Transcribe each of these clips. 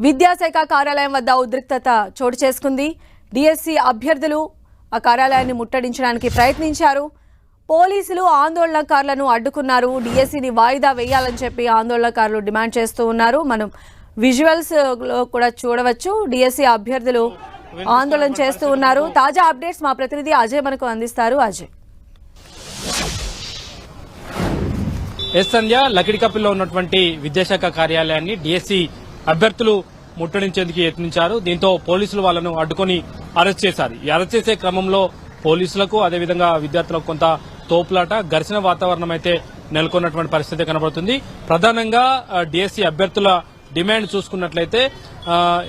విద్యాశాఖ కార్యాలయం వద్ద ఉద్రిక్తత చోటు చేసుకుంది. డిఎస్సి అభ్యర్థులు ఆ కార్యాలయాన్ని ముట్టడించడానికి ప్రయత్నించారు. పోలీసులు ఆందోళనకారులను అడ్డుకున్నారు. డిఎస్సిని వాయిదా వేయాలని చెప్పి ఆందోళనకారులు డిమాండ్ చేస్తూ ఉన్నారు. మనం విజువల్స్ లో కూడా చూడవచ్చు. డిఎస్సి అభ్యర్థులు ఆందోళన చేస్తూ ఉన్నారు. తాజా అప్డేట్స్ మా ప్రతినిధి అజయ్ మనకు అందిస్తారు. అజయ్. సంధ్య, లకిడికప్పిలో ఉన్నటువంటి విద్యాశాఖ కార్యాలయాన్ని డిఎస్సి అభ్యర్థులు ముట్టడించేందుకు యత్నించారు. దీంతో పోలీసులు వాళ్లను అడ్డుకొని అరెస్ట్ చేశారు. ఈ అరెస్ట్ చేసే క్రమంలో పోలీసులకు అదేవిధంగా విద్యార్థులకు కొంత తోపులాట, ఘర్షణ వాతావరణం అయితే నెలకొన్నటువంటి పరిస్థితి కనబడుతుంది. ప్రధానంగా డిఎస్సి అభ్యర్థుల డిమాండ్ చూసుకున్నట్లయితే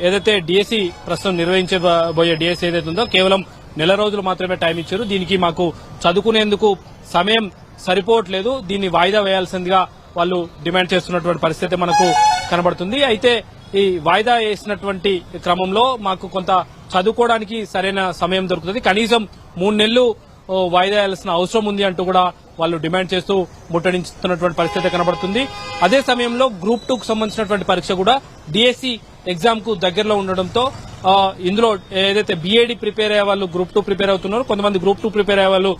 ఏదైతే డిఎస్సి ప్రస్తుతం నిర్వహించబోయే డిఎస్సి ఏదైతే ఉందో కేవలం నెల రోజులు మాత్రమే టైం ఇచ్చారు. దీనికి మాకు చదువుకునేందుకు సమయం సరిపోవట్లేదు, దీన్ని వాయిదా వేయాల్సిందిగా వాళ్ళు డిమాండ్ చేస్తున్నటువంటి పరిస్థితి మనకు కనబడుతుంది. అయితే ఈ వాయిదా వేసినటువంటి క్రమంలో మాకు కొంత చదువుకోవడానికి సరైన సమయం దొరుకుతుంది, కనీసం 3 నెలలు వాయిదా వేయాల్సిన అవసరం ఉంది అంటూ కూడా వాళ్ళు డిమాండ్ చేస్తూ ముట్టడించుతున్నటువంటి పరిస్థితి కనబడుతుంది. అదే సమయంలో గ్రూప్ 2 కు సంబంధించినటువంటి పరీక్ష కూడా డిఎస్సి ఎగ్జామ్ కు దగ్గరలో ఉండడంతో ఇందులో ఏదైతే బీఏడీ ప్రిపేర్ అయ్యే వాళ్ళు గ్రూప్ 2 ప్రిపేర్ అవుతున్నారు, కొంతమంది గ్రూప్ 2 ప్రిపేర్ అయ్యే వాళ్ళు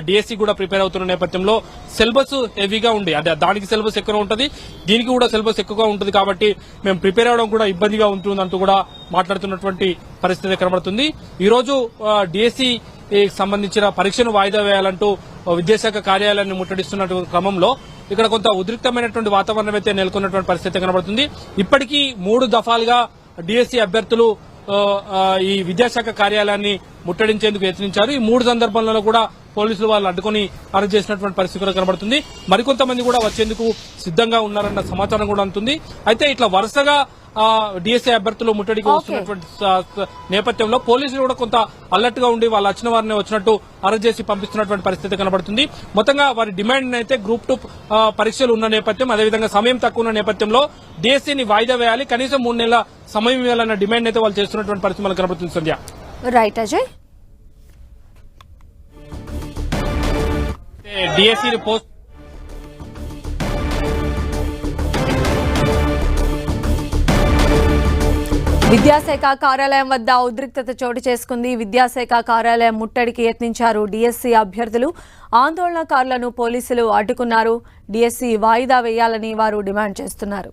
డిఎస్సి కూడా ప్రిపేర్ అవుతున్న నేపథ్యంలో సిలబస్ హెవీగా ఉంది. అంటే దానికి సిలబస్ ఎక్కువ ఉంటుంది, దీనికి కూడా సిలబస్ ఎక్కువగా ఉంటుంది, కాబట్టి మేము ప్రిపేర్ అవడం కూడా ఇబ్బందిగా ఉంటుందంటూ కూడా మాట్లాడుతున్నటువంటి పరిస్థితి కనబడుతుంది. ఈ రోజు డిఎస్సి సంబంధించిన పరీక్షను వాయిదా వేయాలంటూ విద్యాశాఖ కార్యాలయాన్ని ముట్టడిస్తున్న క్రమంలో ఇక్కడ కొంత ఉద్రిక్తమైనటువంటి వాతావరణం అయితే నెలకొన్నటువంటి పరిస్థితి కనబడుతుంది. ఇప్పటికీ 3 దఫాలుగా డిఎస్సి అభ్యర్థులు ఈ విద్యాశాఖ కార్యాలయాన్ని ముట్టడించేందుకు యత్నించారు. ఈ 3 సందర్భాలలో కూడా పోలీసులు వాళ్ళు అడ్డుకొని అరెస్ట్ చేసినటువంటి పరిస్థితి కూడా కనబడుతుంది. మరికొంతమంది కూడా వచ్చేందుకు సిద్ధంగా ఉన్నారన్న సమాచారం కూడా ఉంటుంది. అయితే ఇట్లా వరుసగా డిఎస్సి అభ్యర్థులు ముట్టడికి వస్తున్నటువంటి నేపథ్యంలో పోలీసులు కూడా కొంత అలర్ట్ గా ఉండి వాళ్ళు వచ్చిన వారిని వచ్చినట్టు అరెస్ట్ చేసి పంపిస్తున్నటువంటి పరిస్థితి కనబడుతుంది. మొత్తంగా వారి డిమాండ్ అయితే గ్రూప్ 2 పరీక్షలు ఉన్న నేపథ్యం, అదేవిధంగా సమయం తక్కువ ఉన్న నేపథ్యంలో డిఎస్సిని వాయిదా వేయాలి, కనీసం 3 నెలల సమయం ఇవ్వాలన్న డిమాండ్ అయితే వాళ్ళు చేస్తున్నటువంటి పరిస్థితి మనకు కనబడుతుంది. సంధ్య. రైట్ అజయ్. డిఎస్సి పోస్ట్ విద్యాశాఖ కార్యాలయం వద్ద ఉద్రిక్తత చోటు చేసుకుంది. విద్యాశాఖ కార్యాలయం ముట్టడికి యత్నించారు డిఎస్సి అభ్యర్థులు. ఆందోళనకారులను పోలీసులు అడ్డుకున్నారు. డిఎస్సి వాయిదా వేయాలని వారు డిమాండ్ చేస్తున్నారు.